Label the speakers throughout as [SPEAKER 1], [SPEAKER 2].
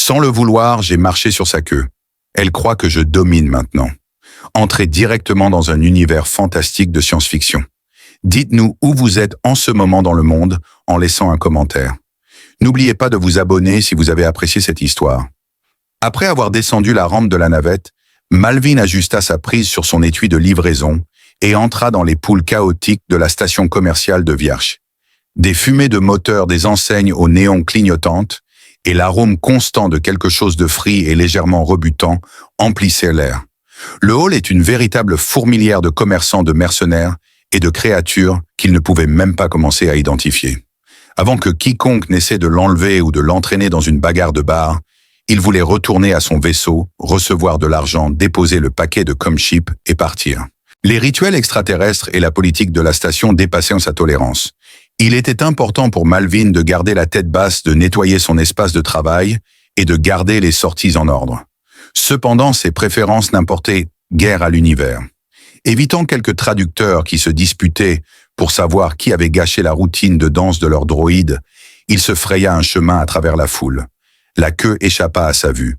[SPEAKER 1] Sans le vouloir, j'ai marché sur sa queue. Elle croit que je domine maintenant. Entrez directement dans un univers fantastique de science-fiction. Dites-nous où vous êtes en ce moment dans le monde en laissant un commentaire. N'oubliez pas de vous abonner si vous avez apprécié cette histoire. Après avoir descendu la rampe de la navette, Malvin ajusta sa prise sur son étui de livraison et entra dans les poules chaotiques de la station commerciale de Vierche. Des fumées de moteur des enseignes aux néons clignotantes et l'arôme constant de quelque chose de frit et légèrement rebutant emplissaient l'air. Le hall est une véritable fourmilière de commerçants, de mercenaires et de créatures qu'il ne pouvait même pas commencer à identifier. Avant que quiconque n'essaie de l'enlever ou de l'entraîner dans une bagarre de bar, il voulait retourner à son vaisseau, recevoir de l'argent, déposer le paquet de com-chip et partir. Les rituels extraterrestres et la politique de la station dépassaient sa tolérance. Il était important pour Malvin de garder la tête basse, de nettoyer son espace de travail et de garder les sorties en ordre. Cependant, ses préférences n'importaient guère à l'univers. Évitant quelques traducteurs qui se disputaient pour savoir qui avait gâché la routine de danse de leur droïde, il se fraya un chemin à travers la foule. La queue échappa à sa vue.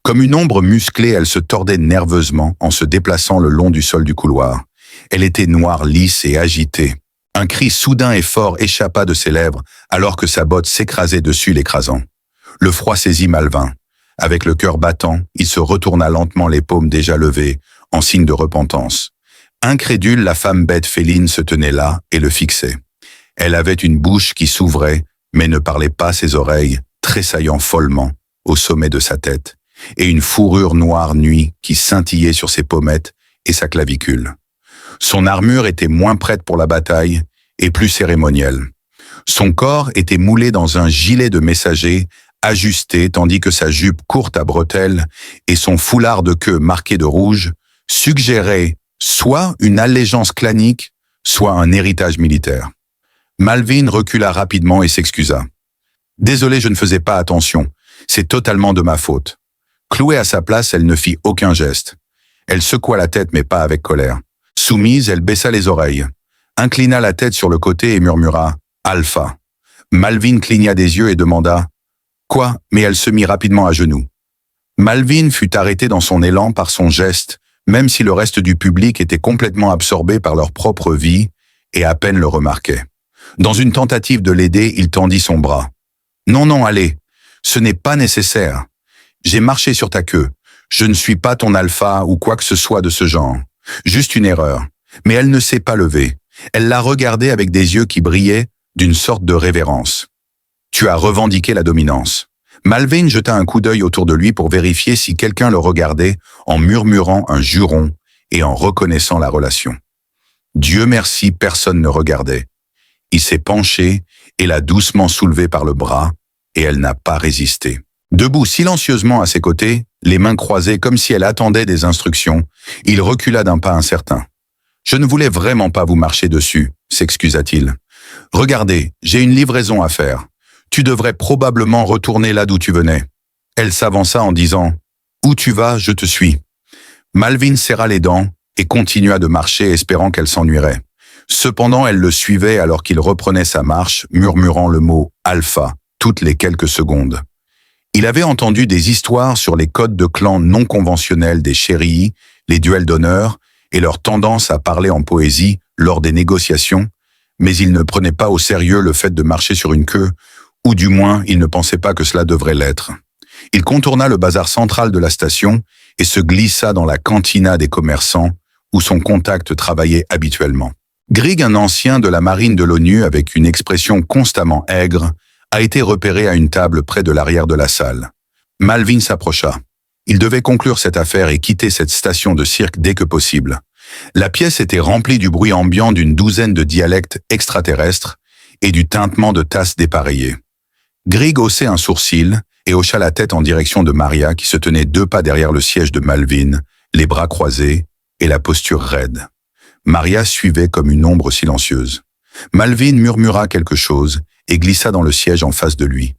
[SPEAKER 1] Comme une ombre musclée, elle se tordait nerveusement en se déplaçant le long du sol du couloir. Elle était noire, lisse et agitée. Un cri soudain et fort échappa de ses lèvres alors que sa botte s'écrasait dessus l'écrasant. Le froid saisit Malvin. Avec le cœur battant, il se retourna lentement les paumes déjà levées, en signe de repentance. Incrédule, la femme bête féline se tenait là et le fixait. Elle avait une bouche qui s'ouvrait, mais ne parlait pas ses oreilles, tressaillant follement au sommet de sa tête, et une fourrure noire nuit qui scintillait sur ses pommettes et sa clavicule. Son armure était moins prête pour la bataille et plus cérémonielle. Son corps était moulé dans un gilet de messager ajusté tandis que sa jupe courte à bretelles et son foulard de queue marqué de rouge suggéraient soit une allégeance clanique, soit un héritage militaire. Malvin recula rapidement et s'excusa. « Désolé, je ne faisais pas attention. C'est totalement de ma faute. » Clouée à sa place, elle ne fit aucun geste. Elle secoua la tête, mais pas avec colère. Soumise, elle baissa les oreilles, inclina la tête sur le côté et murmura « Alpha ». Malvin cligna des yeux et demanda « Quoi ?» mais elle se mit rapidement à genoux. Malvin fut arrêté dans son élan par son geste, même si le reste du public était complètement absorbé par leur propre vie et à peine le remarquait. Dans une tentative de l'aider, il tendit son bras. « Non, allez, ce n'est pas nécessaire. J'ai marché sur ta queue. Je ne suis pas ton alpha ou quoi que ce soit de ce genre. Juste une erreur. » Mais elle ne s'est pas levée. Elle l'a regardé avec des yeux qui brillaient d'une sorte de révérence. « Tu as revendiqué la dominance. » Malvin jeta un coup d'œil autour de lui pour vérifier si quelqu'un le regardait en murmurant un juron et en reconnaissant la relation. Dieu merci, personne ne regardait. Il s'est penché et l'a doucement soulevée par le bras et elle n'a pas résisté. Debout silencieusement à ses côtés, les mains croisées comme si elle attendait des instructions, il recula d'un pas incertain. « Je ne voulais vraiment pas vous marcher dessus », s'excusa-t-il. « Regardez, j'ai une livraison à faire. Tu devrais probablement retourner là d'où tu venais. » Elle s'avança en disant « Où tu vas, je te suis. » Malvin serra les dents et continua de marcher espérant qu'elle s'ennuierait. Cependant, elle le suivait alors qu'il reprenait sa marche, murmurant le mot « alpha » toutes les quelques secondes. Il avait entendu des histoires sur les codes de clan non conventionnels des Cherii, les duels d'honneur et leur tendance à parler en poésie lors des négociations, mais il ne prenait pas au sérieux le fait de marcher sur une queue, ou du moins il ne pensait pas que cela devrait l'être. Il contourna le bazar central de la station et se glissa dans la cantina des commerçants où son contact travaillait habituellement. Grigg, un ancien de la marine de l'ONU avec une expression constamment aigre, a été repéré à une table près de l'arrière de la salle. Malvin s'approcha. Il devait conclure cette affaire et quitter cette station de cirque dès que possible. La pièce était remplie du bruit ambiant d'une douzaine de dialectes extraterrestres et du tintement de tasses dépareillées. Grigg haussait un sourcil et hocha la tête en direction de Maria qui se tenait 2 pas derrière le siège de Malvin, les bras croisés et la posture raide. Maria suivait comme une ombre silencieuse. Malvin murmura quelque chose et glissa dans le siège en face de lui.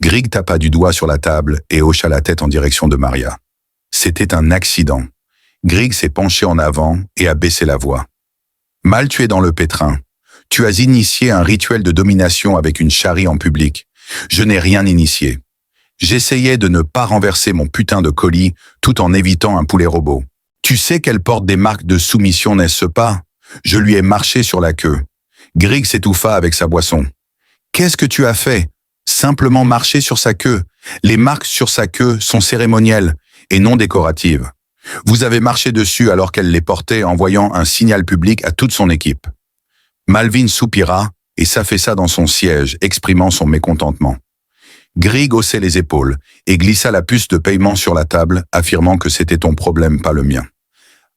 [SPEAKER 1] Grigg tapa du doigt sur la table et hocha la tête en direction de Maria. C'était un accident. Grigg s'est penché en avant et a baissé la voix. « Mal, tu es dans le pétrin. Tu as initié un rituel de domination avec une charie en public. Je n'ai rien initié. J'essayais de ne pas renverser mon putain de colis tout en évitant un poulet robot. Tu sais qu'elle porte des marques de soumission, n'est-ce pas? Je lui ai marché sur la queue. Griggs s'étouffa avec sa boisson. Qu'est-ce que tu as fait? Simplement marcher sur sa queue. Les marques sur sa queue sont cérémonielles et non décoratives. Vous avez marché dessus alors qu'elle les portait, envoyant un signal public à toute son équipe. Malvin soupira et s'affaissa dans son siège, exprimant son mécontentement. Griggs haussait les épaules et glissa la puce de paiement sur la table, affirmant que c'était ton problème, pas le mien.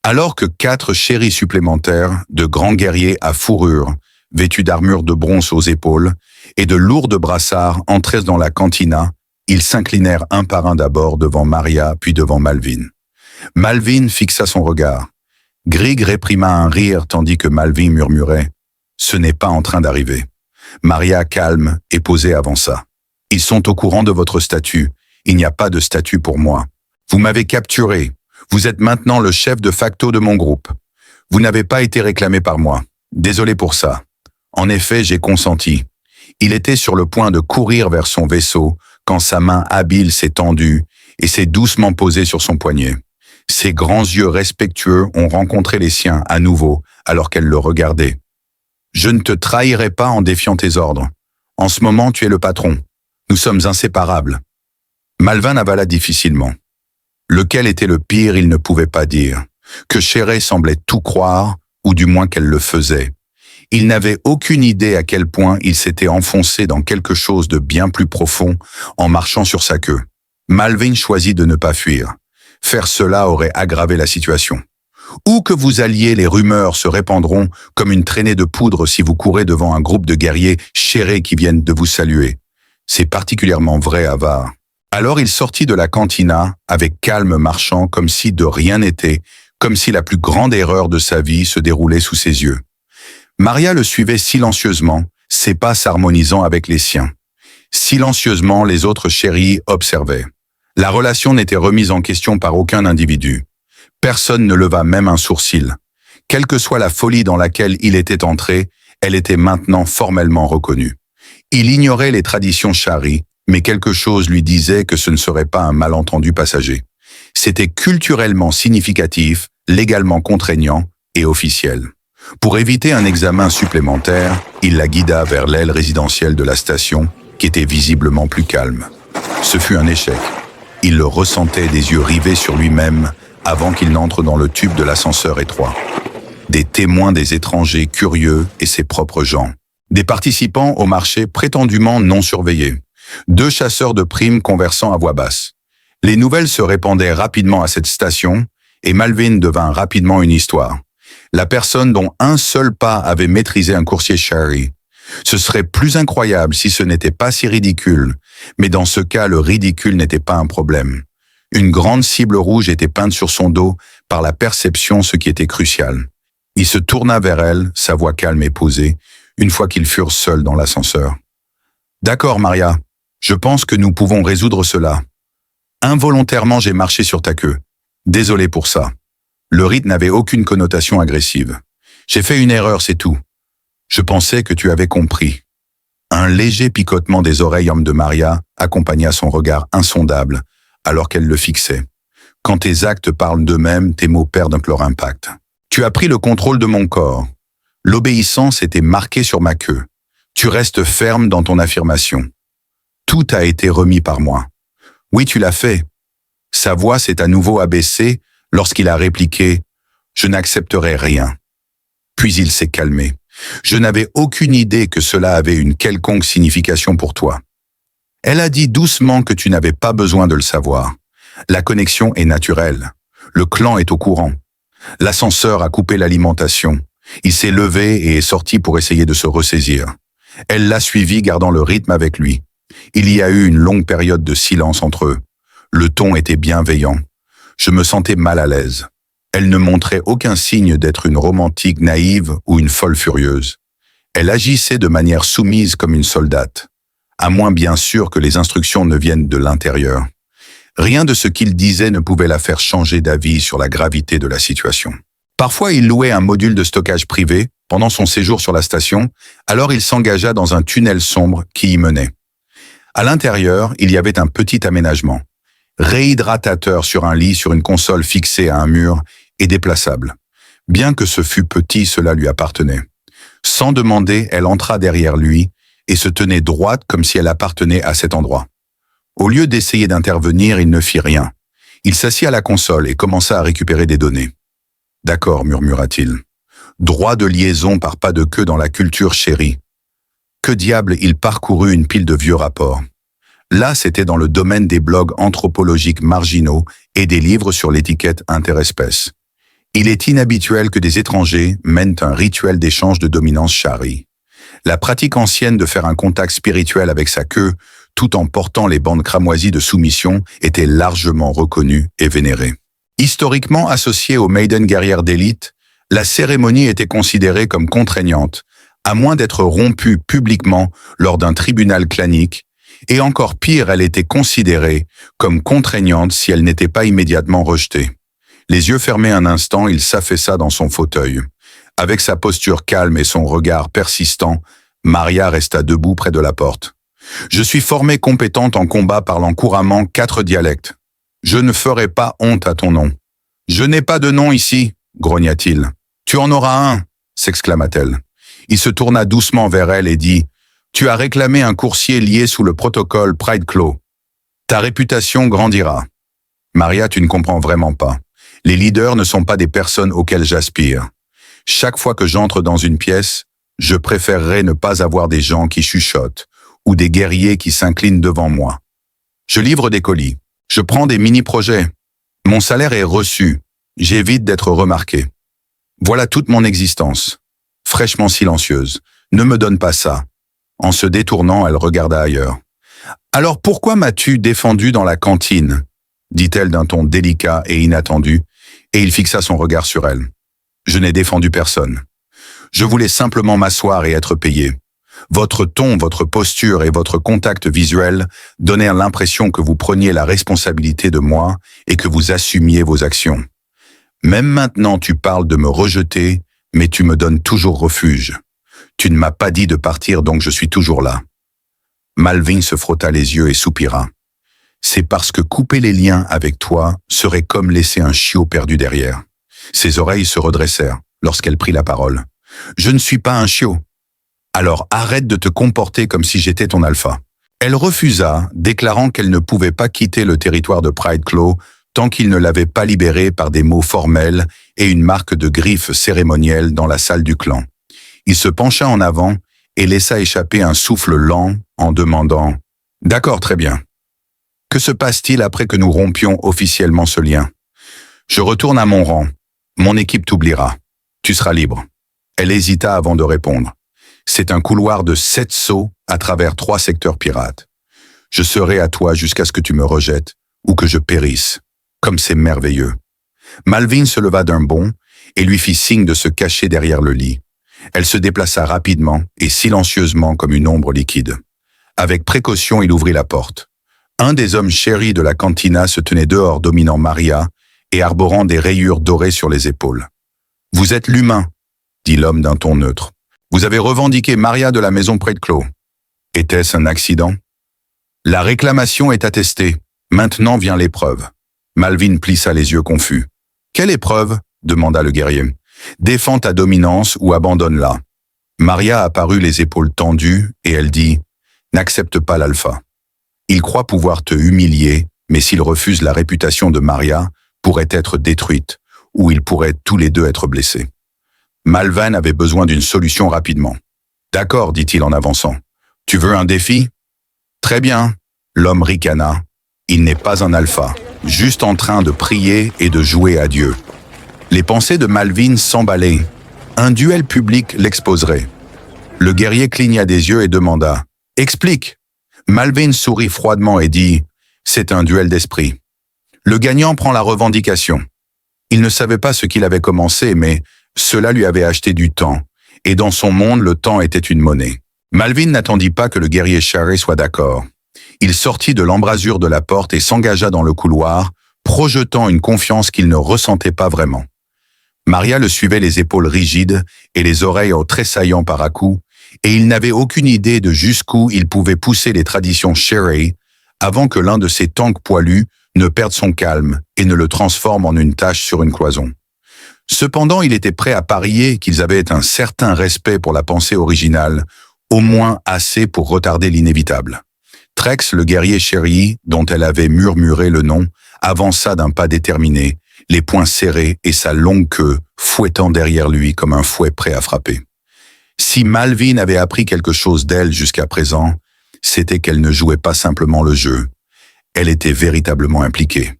[SPEAKER 1] Alors que 4 chéris supplémentaires, de grands guerriers à fourrure, vêtus d'armure de bronze aux épaules, et de lourds brassards entraient dans la cantina, ils s'inclinèrent un par un d'abord devant Maria, puis devant Malvin. Malvin fixa son regard. Griggs réprima un rire tandis que Malvin murmurait « Ce n'est pas en train d'arriver ». Maria, calme et posée, avança. « Ils sont au courant de votre statut. Il n'y a pas de statut pour moi. Vous m'avez capturé. Vous êtes maintenant le chef de facto de mon groupe. Vous n'avez pas été réclamé par moi. Désolé pour ça. En effet, j'ai consenti. » Il était sur le point de courir vers son vaisseau quand sa main habile s'est tendue et s'est doucement posée sur son poignet. Ses grands yeux respectueux ont rencontré les siens à nouveau alors qu'elle le regardait. « Je ne te trahirai pas en défiant tes ordres. En ce moment, tu es le patron. Nous sommes inséparables. » Malvin avala difficilement. Lequel était le pire, il ne pouvait pas dire. Que Chéret semblait tout croire, ou du moins qu'elle le faisait. Il n'avait aucune idée à quel point il s'était enfoncé dans quelque chose de bien plus profond en marchant sur sa queue. Malvin choisit de ne pas fuir. Faire cela aurait aggravé la situation. Où que vous alliez, les rumeurs se répandront comme une traînée de poudre si vous courez devant un groupe de guerriers chérés qui viennent de vous saluer. C'est particulièrement vrai à Var. Alors il sortit de la cantina, avec calme marchant comme si de rien n'était, comme si la plus grande erreur de sa vie se déroulait sous ses yeux. Maria le suivait silencieusement, ses pas s'harmonisant avec les siens. Silencieusement, les autres chéris observaient. La relation n'était remise en question par aucun individu. Personne ne leva même un sourcil. Quelle que soit la folie dans laquelle il était entré, elle était maintenant formellement reconnue. Il ignorait les traditions charis, mais quelque chose lui disait que ce ne serait pas un malentendu passager. C'était culturellement significatif, légalement contraignant et officiel. Pour éviter un examen supplémentaire, il la guida vers l'aile résidentielle de la station, qui était visiblement plus calme. Ce fut un échec. Il le ressentait des yeux rivés sur lui-même avant qu'il n'entre dans le tube de l'ascenseur étroit. Des témoins des étrangers curieux et ses propres gens. Des participants au marché prétendument non surveillés. 2 chasseurs de primes conversant à voix basse. Les nouvelles se répandaient rapidement à cette station et Malvin devint rapidement une histoire. La personne dont un seul pas avait maîtrisé un coursier Shari. Ce serait plus incroyable si ce n'était pas si ridicule, mais dans ce cas, le ridicule n'était pas un problème. Une grande cible rouge était peinte sur son dos par la perception, ce qui était crucial. Il se tourna vers elle, sa voix calme et posée, une fois qu'ils furent seuls dans l'ascenseur. « D'accord, Maria, je pense que nous pouvons résoudre cela. Involontairement, j'ai marché sur ta queue. Désolé pour ça. Le rite n'avait aucune connotation agressive. J'ai fait une erreur, c'est tout. Je pensais que tu avais compris. » Un léger picotement des oreilles de Maria accompagna son regard insondable, alors qu'elle le fixait. Quand tes actes parlent d'eux-mêmes, tes mots perdent leur impact. Tu as pris le contrôle de mon corps. L'obéissance était marquée sur ma queue. Tu restes ferme dans ton affirmation. Tout a été remis par moi. Oui, tu l'as fait. Sa voix s'est à nouveau abaissée lorsqu'il a répliqué « Je n'accepterai rien ». Puis il s'est calmé. Je n'avais aucune idée que cela avait une quelconque signification pour toi. Elle a dit doucement que tu n'avais pas besoin de le savoir. La connexion est naturelle. Le clan est au courant. L'ascenseur a coupé l'alimentation. Il s'est levé et est sorti pour essayer de se ressaisir. Elle l'a suivi, gardant le rythme avec lui. Il y a eu une longue période de silence entre eux. Le ton était bienveillant. Je me sentais mal à l'aise. Elle ne montrait aucun signe d'être une romantique naïve ou une folle furieuse. Elle agissait de manière soumise comme une soldate. À moins bien sûr que les instructions ne viennent de l'intérieur. Rien de ce qu'il disait ne pouvait la faire changer d'avis sur la gravité de la situation. Parfois, il louait un module de stockage privé pendant son séjour sur la station, alors il s'engagea dans un tunnel sombre qui y menait. À l'intérieur, il y avait un petit aménagement. Réhydratateur sur un lit sur une console fixée à un mur et déplaçable. Bien que ce fût petit, cela lui appartenait. Sans demander, elle entra derrière lui et se tenait droite comme si elle appartenait à cet endroit. Au lieu d'essayer d'intervenir, il ne fit rien. Il s'assit à la console et commença à récupérer des données. « D'accord », murmura-t-il. « Droit de liaison par pas de queue dans la culture chérie. » Que diable, il parcourut une pile de vieux rapports. Là, c'était dans le domaine des blogs anthropologiques marginaux et des livres sur l'étiquette interespèce. Il est inhabituel que des étrangers mènent un rituel d'échange de dominance shari. La pratique ancienne de faire un contact spirituel avec sa queue, tout en portant les bandes cramoisies de soumission, était largement reconnue et vénérée. Historiquement associée aux maidens guerrières d'élite, la cérémonie était considérée comme contraignante, à moins d'être rompue publiquement lors d'un tribunal clanique, et encore pire, elle était considérée comme contraignante si elle n'était pas immédiatement rejetée. Les yeux fermés un instant, il s'affaissa dans son fauteuil. Avec sa posture calme et son regard persistant, Maria resta debout près de la porte. « Je suis formée compétente en combat parlant couramment 4 dialectes. Je ne ferai pas honte à ton nom. »« Je n'ai pas de nom ici, » grogna-t-il. « Tu en auras un, » s'exclama-t-elle. Il se tourna doucement vers elle et dit « Tu as réclamé un coursier lié sous le protocole Pride Claw. Ta réputation grandira. » Maria, tu ne comprends vraiment pas. Les leaders ne sont pas des personnes auxquelles j'aspire. Chaque fois que j'entre dans une pièce, je préférerais ne pas avoir des gens qui chuchotent ou des guerriers qui s'inclinent devant moi. Je livre des colis. Je prends des mini-projets. Mon salaire est reçu. J'évite d'être remarqué. Voilà toute mon existence. Fraîchement silencieuse. Ne me donne pas ça. En se détournant, elle regarda ailleurs. « Alors pourquoi m'as-tu défendu dans la cantine ?» dit-elle d'un ton délicat et inattendu, et il fixa son regard sur elle. « Je n'ai défendu personne. Je voulais simplement m'asseoir et être payé. Votre ton, votre posture et votre contact visuel donnèrent l'impression que vous preniez la responsabilité de moi et que vous assumiez vos actions. Même maintenant, tu parles de me rejeter, mais tu me donnes toujours refuge. Tu ne m'as pas dit de partir, donc je suis toujours là. » Malvin se frotta les yeux et soupira. « C'est parce que couper les liens avec toi serait comme laisser un chiot perdu derrière. » Ses oreilles se redressèrent lorsqu'elle prit la parole. « Je ne suis pas un chiot. Alors arrête de te comporter comme si j'étais ton alpha. » Elle refusa, déclarant qu'elle ne pouvait pas quitter le territoire de Pride Claw tant qu'il ne l'avait pas libérée par des mots formels et une marque de griffe cérémonielle dans la salle du clan. Il se pencha en avant et laissa échapper un souffle lent en demandant « D'accord, très bien. Que se passe-t-il après que nous rompions officiellement ce lien ? Je retourne à mon rang. Mon équipe t'oubliera. Tu seras libre. » Elle hésita avant de répondre. « C'est un couloir de 7 sauts à travers 3 secteurs pirates. Je serai à toi jusqu'à ce que tu me rejettes ou que je périsse. Comme c'est merveilleux. » Malvin se leva d'un bond et lui fit signe de se cacher derrière le lit. Elle se déplaça rapidement et silencieusement comme une ombre liquide. Avec précaution, il ouvrit la porte. Un des hommes chéris de la cantina se tenait dehors dominant Maria et arborant des rayures dorées sur les épaules. « Vous êtes l'humain, » dit l'homme d'un ton neutre. « Vous avez revendiqué Maria de la maison Pride Claw. Était-ce un accident ? La réclamation est attestée. Maintenant vient l'épreuve. » Malvin plissa les yeux confus. « Quelle épreuve ? » demanda le guerrier. « Défends ta dominance ou abandonne-la. » Maria apparut les épaules tendues et elle dit « N'accepte pas l'alpha. Il croit pouvoir te humilier, mais s'il refuse, la réputation de Maria pourrait être détruite, ou ils pourraient tous les deux être blessés. » Malvin avait besoin d'une solution rapidement. « D'accord, dit-il en avançant. Tu veux un défi ? Très bien. » L'homme ricana. Il n'est pas un alpha, juste en train de prier et de jouer à Dieu. Les pensées de Malvin s'emballaient. Un duel public l'exposerait. Le guerrier cligna des yeux et demanda « Explique !» Malvin sourit froidement et dit « C'est un duel d'esprit. Le gagnant prend la revendication. » Il ne savait pas ce qu'il avait commencé, mais cela lui avait acheté du temps, et dans son monde, le temps était une monnaie. Malvin n'attendit pas que le guerrier charré soit d'accord. Il sortit de l'embrasure de la porte et s'engagea dans le couloir, projetant une confiance qu'il ne ressentait pas vraiment. Maria le suivait les épaules rigides et les oreilles tressaillant par à-coups, et il n'avait aucune idée de jusqu'où il pouvait pousser les traditions Sherry avant que l'un de ces tanks poilus ne perde son calme et ne le transforme en une tache sur une cloison. Cependant, il était prêt à parier qu'ils avaient un certain respect pour la pensée originale, au moins assez pour retarder l'inévitable. Trex, le guerrier Sherry, dont elle avait murmuré le nom, avança d'un pas déterminé, les poings serrés et sa longue queue fouettant derrière lui comme un fouet prêt à frapper. Si Malvin avait appris quelque chose d'elle jusqu'à présent, c'était qu'elle ne jouait pas simplement le jeu. Elle était véritablement impliquée.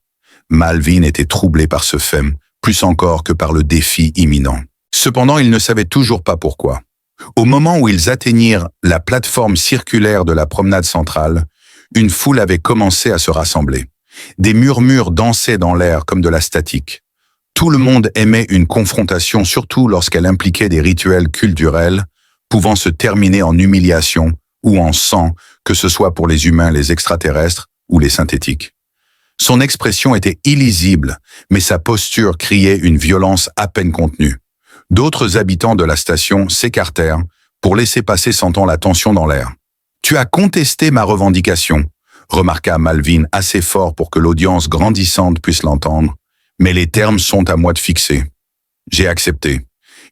[SPEAKER 1] Malvin était troublé par ce fait, plus encore que par le défi imminent. Cependant, il ne savait toujours pas pourquoi. Au moment où ils atteignirent la plateforme circulaire de la promenade centrale, une foule avait commencé à se rassembler. Des murmures dansaient dans l'air comme de la statique. Tout le monde aimait une confrontation, surtout lorsqu'elle impliquait des rituels culturels, pouvant se terminer en humiliation ou en sang, que ce soit pour les humains, les extraterrestres ou les synthétiques. Son expression était illisible, mais sa posture criait une violence à peine contenue. D'autres habitants de la station s'écartèrent pour laisser passer sentant la tension dans l'air. « Tu as contesté ma revendication », remarqua Malvin assez fort pour que l'audience grandissante puisse l'entendre, « mais les termes sont à moi de fixer. » J'ai accepté.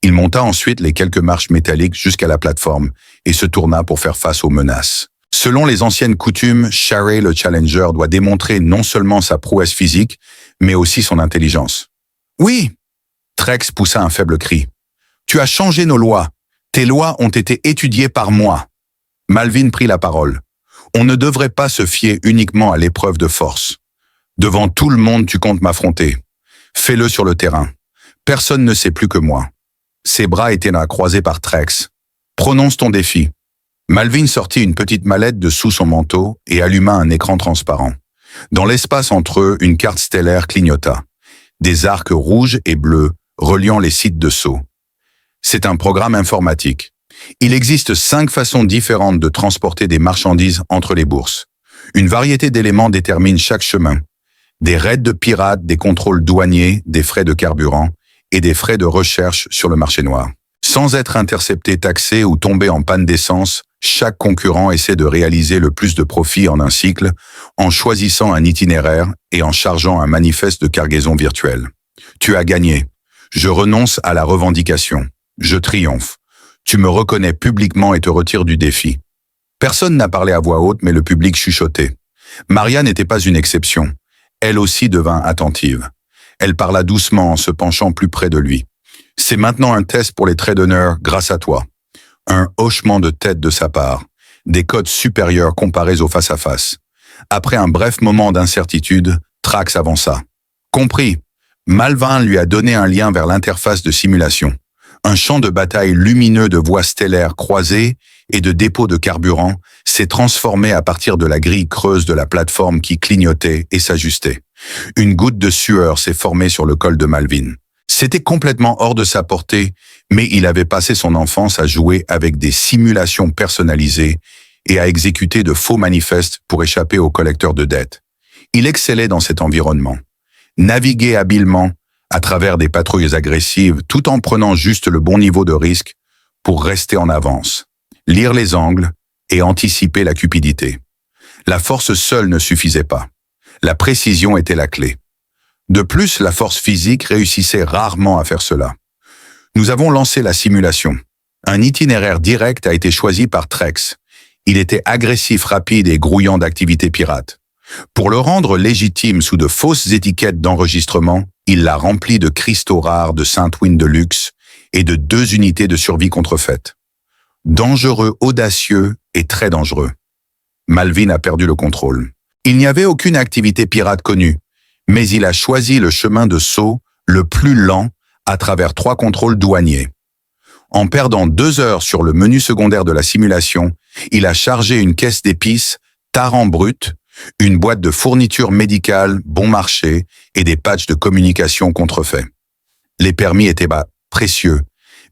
[SPEAKER 1] Il monta ensuite les quelques marches métalliques jusqu'à la plateforme et se tourna pour faire face aux menaces. Selon les anciennes coutumes, Sherry le Challenger doit démontrer non seulement sa prouesse physique, mais aussi son intelligence. « Oui !» Trex poussa un faible cri. « Tu as changé nos lois. Tes lois ont été étudiées par moi. » Malvin prit la parole. « On ne devrait pas se fier uniquement à l'épreuve de force. Devant tout le monde, tu comptes m'affronter. Fais-le sur le terrain. Personne ne sait plus que moi. » Ses bras étaient croisés par Trex. « Prononce ton défi. » Malvin sortit une petite mallette de sous son manteau et alluma un écran transparent. Dans l'espace entre eux, une carte stellaire clignota. Des arcs rouges et bleus reliant les sites de saut. C'est un programme informatique. Il existe 5 façons différentes de transporter des marchandises entre les bourses. Une variété d'éléments détermine chaque chemin. Des raids de pirates, des contrôles douaniers, des frais de carburant et des frais de recherche sur le marché noir. Sans être intercepté, taxé ou tombé en panne d'essence, chaque concurrent essaie de réaliser le plus de profit en un cycle en choisissant un itinéraire et en chargeant un manifeste de cargaison virtuelle. Tu as gagné. Je renonce à la revendication. Je triomphe. Tu me reconnais publiquement et te retires du défi. Personne n'a parlé à voix haute, mais le public chuchotait. Maria n'était pas une exception. Elle aussi devint attentive. Elle parla doucement en se penchant plus près de lui. C'est maintenant un test pour les traits d'honneur grâce à toi. Un hochement de tête de sa part. Des codes supérieurs comparés au face-à-face. Après un bref moment d'incertitude, Trax avança. Compris. Malvin lui a donné un lien vers l'interface de simulation. Un champ de bataille lumineux de voies stellaires croisées et de dépôts de carburant s'est transformé à partir de la grille creuse de la plateforme qui clignotait et s'ajustait. Une goutte de sueur s'est formée sur le col de Malvin. C'était complètement hors de sa portée, mais il avait passé son enfance à jouer avec des simulations personnalisées et à exécuter de faux manifestes pour échapper aux collecteurs de dettes. Il excellait dans cet environnement. Naviguer habilement à travers des patrouilles agressives tout en prenant juste le bon niveau de risque pour rester en avance, lire les angles et anticiper la cupidité. La force seule ne suffisait pas. La précision était la clé. De plus, la force physique réussissait rarement à faire cela. Nous avons lancé la simulation. Un itinéraire direct a été choisi par Trex. Il était agressif, rapide et grouillant d'activités pirates. Pour le rendre légitime sous de fausses étiquettes d'enregistrement, il l'a rempli de cristaux rares de Saint-Win de luxe et de 2 unités de survie contrefaites. Dangereux, audacieux et très dangereux. Malvin a perdu le contrôle. Il n'y avait aucune activité pirate connue, mais il a choisi le chemin de saut le plus lent à travers 3 contrôles douaniers. En perdant 2 heures sur le menu secondaire de la simulation, il a chargé une caisse d'épices, tarant brut, une boîte de fournitures médicales bon marché et des patchs de communication contrefaits. Les permis étaient précieux,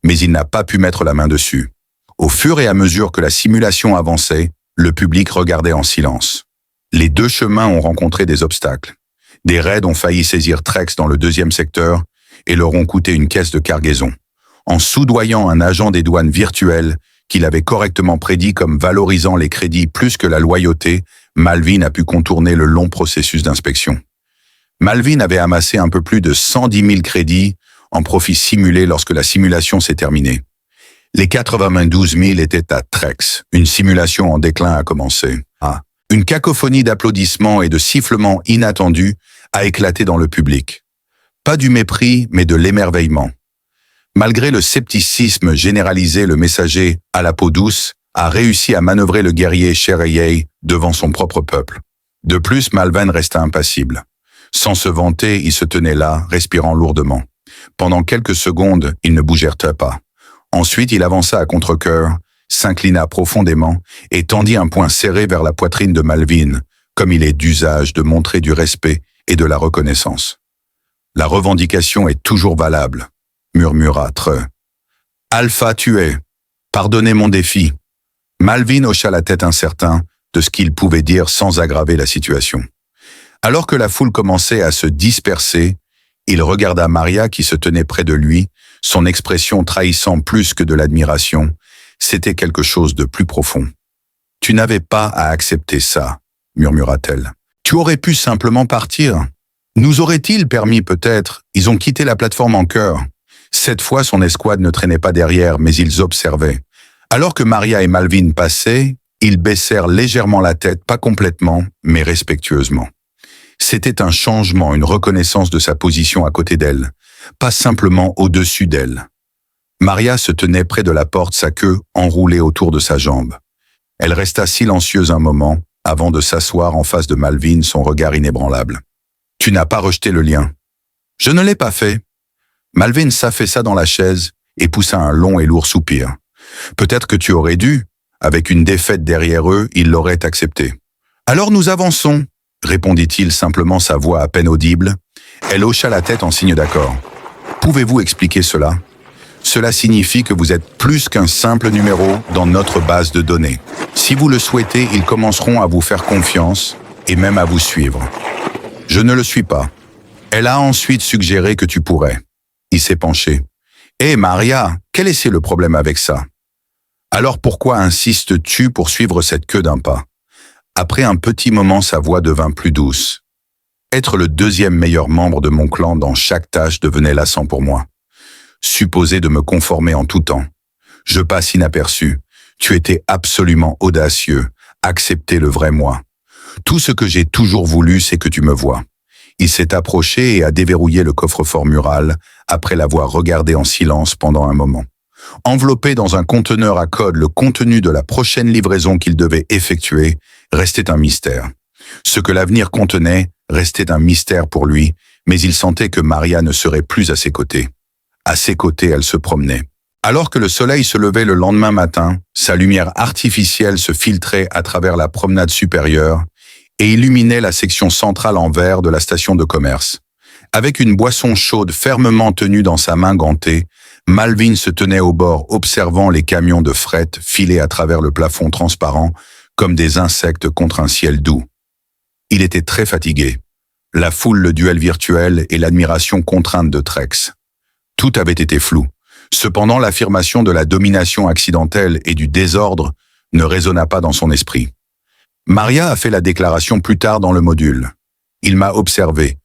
[SPEAKER 1] mais il n'a pas pu mettre la main dessus. Au fur et à mesure que la simulation avançait, le public regardait en silence. Les 2 chemins ont rencontré des obstacles. Des raids ont failli saisir Trex dans le 2e secteur et leur ont coûté une caisse de cargaison, en soudoyant un agent des douanes virtuel qu'il avait correctement prédit comme valorisant les crédits plus que la loyauté, Malvin a pu contourner le long processus d'inspection. Malvin avait amassé un peu plus de 110 000 crédits en profit simulé lorsque la simulation s'est terminée. Les 92 000 étaient à Trex. Une simulation en déclin a commencé. Une cacophonie d'applaudissements et de sifflements inattendus a éclaté dans le public. Pas du mépris, mais de l'émerveillement. Malgré le scepticisme généralisé, le messager, à la peau douce, a réussi à manœuvrer le guerrier Chereyey devant son propre peuple. De plus, Malvin resta impassible. Sans se vanter, il se tenait là, respirant lourdement. Pendant quelques secondes, il ne bougeait pas. Ensuite, il avança à contre-cœur, s'inclina profondément et tendit un poing serré vers la poitrine de Malvin, comme il est d'usage de montrer du respect et de la reconnaissance. « La revendication est toujours valable », murmura Treux. « Alpha tué. Pardonnez mon défi. » Malvin hocha la tête incertain de ce qu'il pouvait dire sans aggraver la situation. Alors que la foule commençait à se disperser, il regarda Maria qui se tenait près de lui, son expression trahissant plus que de l'admiration. C'était quelque chose de plus profond. « Tu n'avais pas à accepter ça, » murmura-t-elle. « Tu aurais pu simplement partir. Nous aurait-il permis peut-être, ils ont quitté la plateforme en chœur. » Cette fois, son escouade ne traînait pas derrière, mais ils observaient. Alors que Maria et Malvin passaient, ils baissèrent légèrement la tête, pas complètement, mais respectueusement. C'était un changement, une reconnaissance de sa position à côté d'elle, pas simplement au-dessus d'elle. Maria se tenait près de la porte, sa queue enroulée autour de sa jambe. Elle resta silencieuse un moment, avant de s'asseoir en face de Malvin, son regard inébranlable. « Tu n'as pas rejeté le lien. »« Je ne l'ai pas fait. » Malvin s'affaissa dans la chaise et poussa un long et lourd soupir. « Peut-être que tu aurais dû. » Avec une défaite derrière eux, ils l'auraient accepté. « Alors nous avançons, » répondit-il simplement, sa voix à peine audible. Elle hocha la tête en signe d'accord. « Pouvez-vous expliquer cela ? Cela signifie que vous êtes plus qu'un simple numéro dans notre base de données. Si vous le souhaitez, ils commenceront à vous faire confiance et même à vous suivre. » « Je ne le suis pas. » Elle a ensuite suggéré que tu pourrais. Il s'est penché. « Hé, Maria, quel est le problème avec ça ? Alors pourquoi insistes-tu pour suivre cette queue d'un pas ?» Après un petit moment, sa voix devint plus douce. « Être le deuxième meilleur membre de mon clan dans chaque tâche devenait lassant pour moi. Supposé de me conformer en tout temps. Je passe inaperçu. Tu étais absolument audacieux. Accepter le vrai moi. Tout ce que j'ai toujours voulu, c'est que tu me vois. » Il s'est approché et a déverrouillé le coffre-fort mural après l'avoir regardé en silence pendant un moment. Enveloppé dans un conteneur à code, le contenu de la prochaine livraison qu'il devait effectuer restait un mystère. Ce que l'avenir contenait restait un mystère pour lui, mais il sentait que Maria ne serait plus à ses côtés. À ses côtés, elle se promenait. Alors que le soleil se levait le lendemain matin, sa lumière artificielle se filtrait à travers la promenade supérieure et illuminait la section centrale en verre de la station de commerce. Avec une boisson chaude fermement tenue dans sa main gantée, Malvin se tenait au bord observant les camions de fret filer à travers le plafond transparent comme des insectes contre un ciel doux. Il était très fatigué. La foule, le duel virtuel et l'admiration contrainte de Trex. Tout avait été flou. Cependant, l'affirmation de la domination accidentelle et du désordre ne résonna pas dans son esprit. Maria a fait la déclaration plus tard dans le module. Il m'a observé.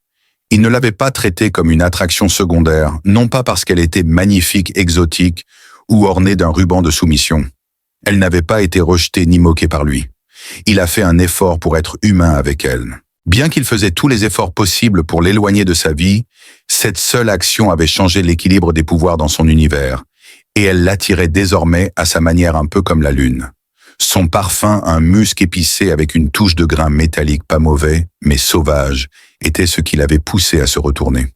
[SPEAKER 1] Il ne l'avait pas traitée comme une attraction secondaire, non pas parce qu'elle était magnifique, exotique ou ornée d'un ruban de soumission. Elle n'avait pas été rejetée ni moquée par lui. Il a fait un effort pour être humain avec elle. Bien qu'il faisait tous les efforts possibles pour l'éloigner de sa vie, cette seule action avait changé l'équilibre des pouvoirs dans son univers, et elle l'attirait désormais à sa manière un peu comme la lune. Son parfum, un musc épicé avec une touche de grain métallique pas mauvais, mais sauvage, était ce qui l'avait poussé à se retourner.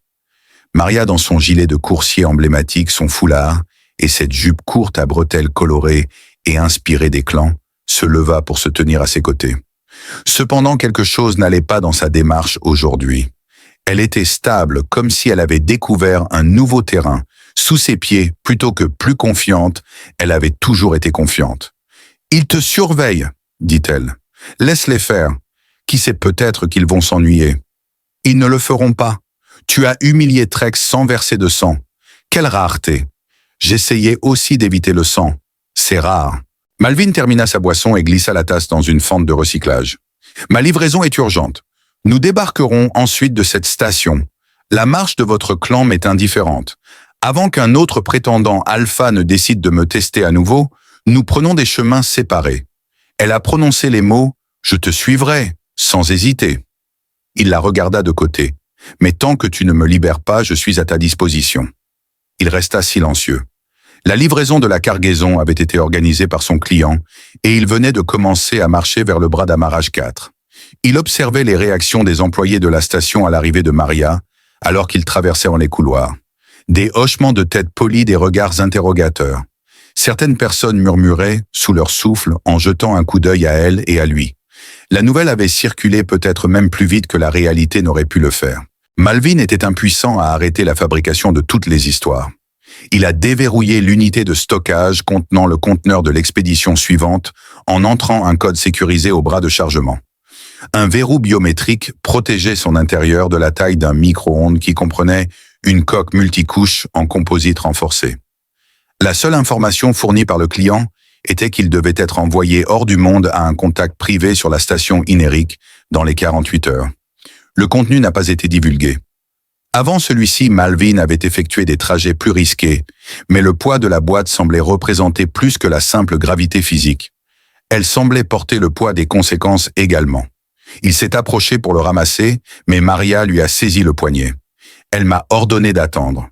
[SPEAKER 1] Maria, dans son gilet de coursier emblématique, son foulard, et cette jupe courte à bretelles colorées et inspirée d'éclat, se leva pour se tenir à ses côtés. Cependant, quelque chose n'allait pas dans sa démarche aujourd'hui. Elle était stable, comme si elle avait découvert un nouveau terrain. Sous ses pieds, plutôt que plus confiante, elle avait toujours été confiante. « Ils te surveillent, » dit-elle. « Laisse-les faire. Qui sait, peut-être qu'ils vont s'ennuyer. »« Ils ne le feront pas. Tu as humilié Trex sans verser de sang. Quelle rareté. J'essayais aussi d'éviter le sang. C'est rare. Malvin termina sa boisson et glissa la tasse dans une fente de recyclage. Ma livraison est urgente. Nous débarquerons ensuite de cette station. La marche de votre clan m'est indifférente. Avant qu'un autre prétendant alpha ne décide de me tester à nouveau, nous prenons des chemins séparés. Elle a prononcé les mots « Je te suivrai », sans hésiter. Il la regarda de côté. « Mais tant que tu ne me libères pas, je suis à ta disposition. » Il resta silencieux. La livraison de la cargaison avait été organisée par son client et il venait de commencer à marcher vers le bras d'amarrage 4. Il observait les réactions des employés de la station à l'arrivée de Maria, alors qu'ils traversaient en les couloirs. Des hochements de tête polis, des regards interrogateurs. Certaines personnes murmuraient, sous leur souffle, en jetant un coup d'œil à elle et à lui. La nouvelle avait circulé peut-être même plus vite que la réalité n'aurait pu le faire. Malvin était impuissant à arrêter la fabrication de toutes les histoires. Il a déverrouillé l'unité de stockage contenant le conteneur de l'expédition suivante en entrant un code sécurisé au bras de chargement. Un verrou biométrique protégeait son intérieur de la taille d'un micro-ondes qui comprenait une coque multicouche en composite renforcé. La seule information fournie par le client était qu'il devait être envoyé hors du monde à un contact privé sur la station Inérique dans les 48 heures. Le contenu n'a pas été divulgué. Avant celui-ci, Malvin avait effectué des trajets plus risqués, mais le poids de la boîte semblait représenter plus que la simple gravité physique. Elle semblait porter le poids des conséquences également. Il s'est approché pour le ramasser, mais Maria lui a saisi le poignet. Elle m'a ordonné d'attendre.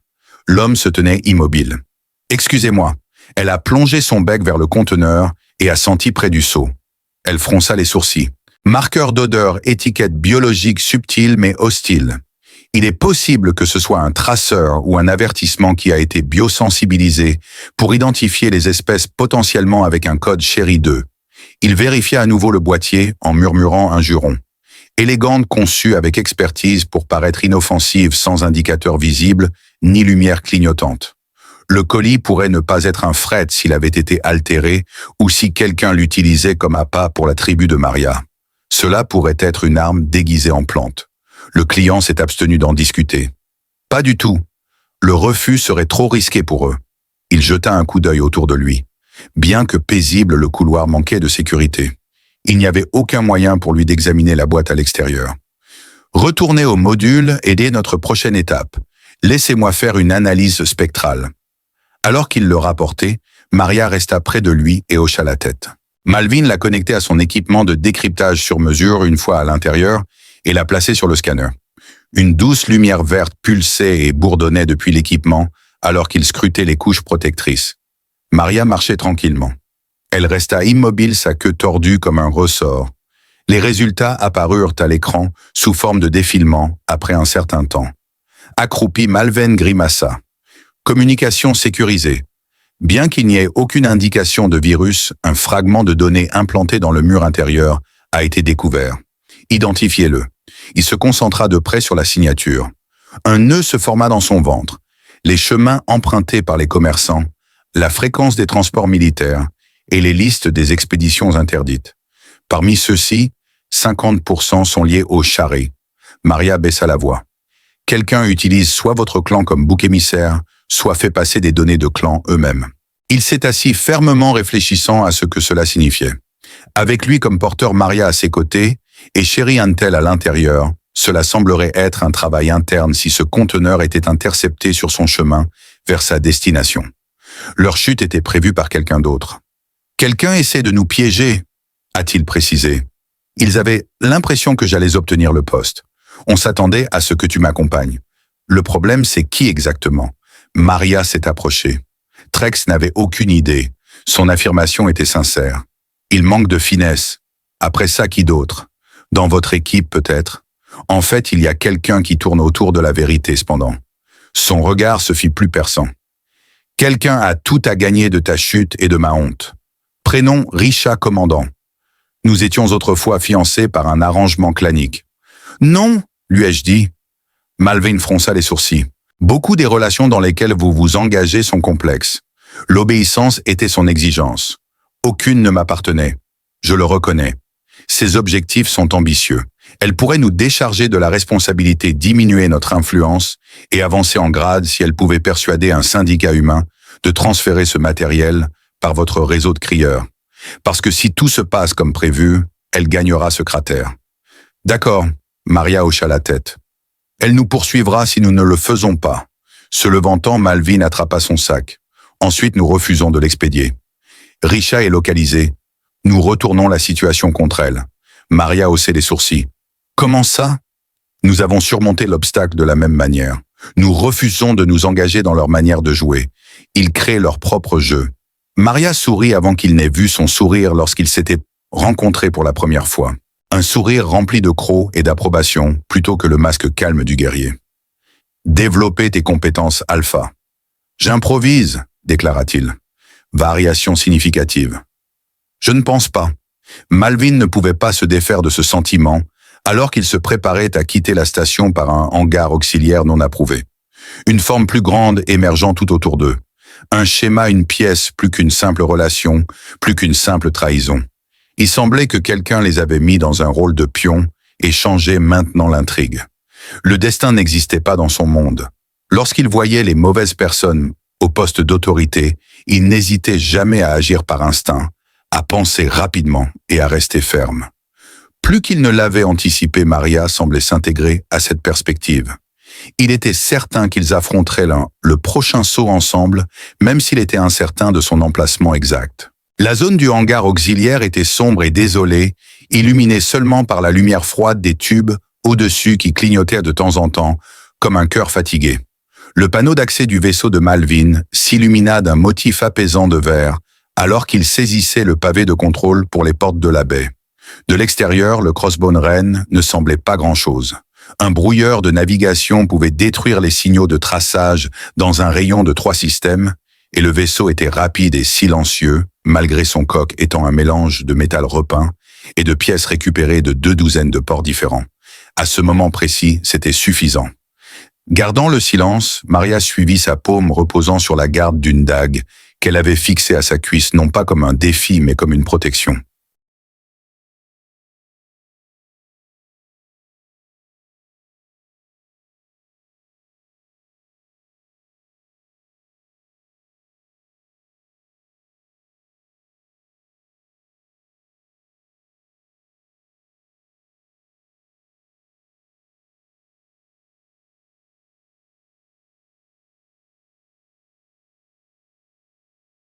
[SPEAKER 1] L'homme se tenait immobile. « Excusez-moi ». Elle a plongé son bec vers le conteneur et a senti près du seau. Elle fronça les sourcils. Marqueur d'odeur, étiquette biologique subtile mais hostile. Il est possible que ce soit un traceur ou un avertissement qui a été biosensibilisé pour identifier les espèces potentiellement avec un code Chéri 2. Il vérifia à nouveau le boîtier en murmurant un juron. Élégante conçue avec expertise pour paraître inoffensive sans indicateur visible ni lumière clignotante. Le colis pourrait ne pas être un fret s'il avait été altéré ou si quelqu'un l'utilisait comme appât pour la tribu de Maria. Cela pourrait être une arme déguisée en plante. Le client s'est abstenu d'en discuter. Pas du tout. Le refus serait trop risqué pour eux. Il jeta un coup d'œil autour de lui. Bien que paisible, le couloir manquait de sécurité. Il n'y avait aucun moyen pour lui d'examiner la boîte à l'extérieur. Retournez au module et dès notre prochaine étape. Laissez-moi faire une analyse spectrale. Alors qu'il le rapportait, Maria resta près de lui et hocha la tête. Malvin l'a connecté à son équipement de décryptage sur mesure une fois à l'intérieur et l'a placé sur le scanner. Une douce lumière verte pulsait et bourdonnait depuis l'équipement alors qu'il scrutait les couches protectrices. Maria marchait tranquillement. Elle resta immobile, sa queue tordue comme un ressort. Les résultats apparurent à l'écran sous forme de défilement après un certain temps. Accroupi, Malvin grimaça. Communication sécurisée. Bien qu'il n'y ait aucune indication de virus, un fragment de données implanté dans le mur intérieur a été découvert. Identifiez-le. Il se concentra de près sur la signature. Un nœud se forma dans son ventre. Les chemins empruntés par les commerçants, la fréquence des transports militaires et les listes des expéditions interdites. Parmi ceux-ci, 50% sont liés au Charé. Maria baissa la voix. Quelqu'un utilise soit votre clan comme bouc émissaire, soit fait passer des données de clan eux-mêmes. Il s'est assis fermement réfléchissant à ce que cela signifiait. Avec lui comme porteur Maria à ses côtés et Chéri Antel à l'intérieur, cela semblerait être un travail interne si ce conteneur était intercepté sur son chemin vers sa destination. Leur chute était prévue par quelqu'un d'autre. « Quelqu'un essaie de nous piéger », a-t-il précisé. Ils avaient l'impression que j'allais obtenir le poste. On s'attendait à ce que tu m'accompagnes. Le problème, c'est qui exactement ? Maria s'est approchée. Trex n'avait aucune idée. Son affirmation était sincère. Il manque de finesse. Après ça, qui d'autre ? Dans votre équipe, peut-être ? En fait, il y a quelqu'un qui tourne autour de la vérité, cependant. Son regard se fit plus perçant. Quelqu'un a tout à gagner de ta chute et de ma honte. Prénom Richa Commandant. Nous étions autrefois fiancés par un arrangement clanique. Non, lui ai-je dit. Malvin fronça les sourcils. Beaucoup des relations dans lesquelles vous vous engagez sont complexes. L'obéissance était son exigence. Aucune ne m'appartenait. Je le reconnais. Ses objectifs sont ambitieux. Elle pourrait nous décharger de la responsabilité, diminuer notre influence et avancer en grade si elle pouvait persuader un syndicat humain de transférer ce matériel par votre réseau de crieurs. Parce que si tout se passe comme prévu, elle gagnera ce cratère. D'accord, Maria hocha la tête. Elle nous poursuivra si nous ne le faisons pas. Se levantant, Malvin attrapa son sac. Ensuite, nous refusons de l'expédier. Risha est localisée. Nous retournons la situation contre elle. Maria haussait les sourcils. Comment ça? Nous avons surmonté l'obstacle de la même manière. Nous refusons de nous engager dans leur manière de jouer. Ils créent leur propre jeu. Maria sourit avant qu'il n'ait vu son sourire lorsqu'ils s'étaient rencontrés pour la première fois. Un sourire rempli de crocs et d'approbation plutôt que le masque calme du guerrier. Développer tes compétences alpha. J'improvise, déclara-t-il. Variation significative. Je ne pense pas. Malvin ne pouvait pas se défaire de ce sentiment alors qu'il se préparait à quitter la station par un hangar auxiliaire non approuvé. Une forme plus grande émergeant tout autour d'eux. Un schéma, une pièce, plus qu'une simple relation, plus qu'une simple trahison. Il semblait que quelqu'un les avait mis dans un rôle de pion et changeait maintenant l'intrigue. Le destin n'existait pas dans son monde. Lorsqu'il voyait les mauvaises personnes au poste d'autorité, il n'hésitait jamais à agir par instinct, à penser rapidement et à rester ferme. Plus qu'il ne l'avait anticipé, Maria semblait s'intégrer à cette perspective. Il était certain qu'ils affronteraient le prochain saut ensemble, même s'il était incertain de son emplacement exact. La zone du hangar auxiliaire était sombre et désolée, illuminée seulement par la lumière froide des tubes au-dessus qui clignotaient de temps en temps, comme un cœur fatigué. Le panneau d'accès du vaisseau de Malvin s'illumina d'un motif apaisant de vert, alors qu'il saisissait le pavé de contrôle pour les portes de la baie. De l'extérieur, le Crossbone Ren ne semblait pas grand-chose. Un brouilleur de navigation pouvait détruire les signaux de traçage dans un rayon de 3 systèmes, et le vaisseau était rapide et silencieux, malgré son coque étant un mélange de métal repeint et de pièces récupérées de 2 douzaines de ports différents. À ce moment précis, c'était suffisant. Gardant le silence, Maria suivit sa paume reposant sur la garde d'une dague qu'elle avait fixée à sa cuisse non pas comme un défi mais comme une protection.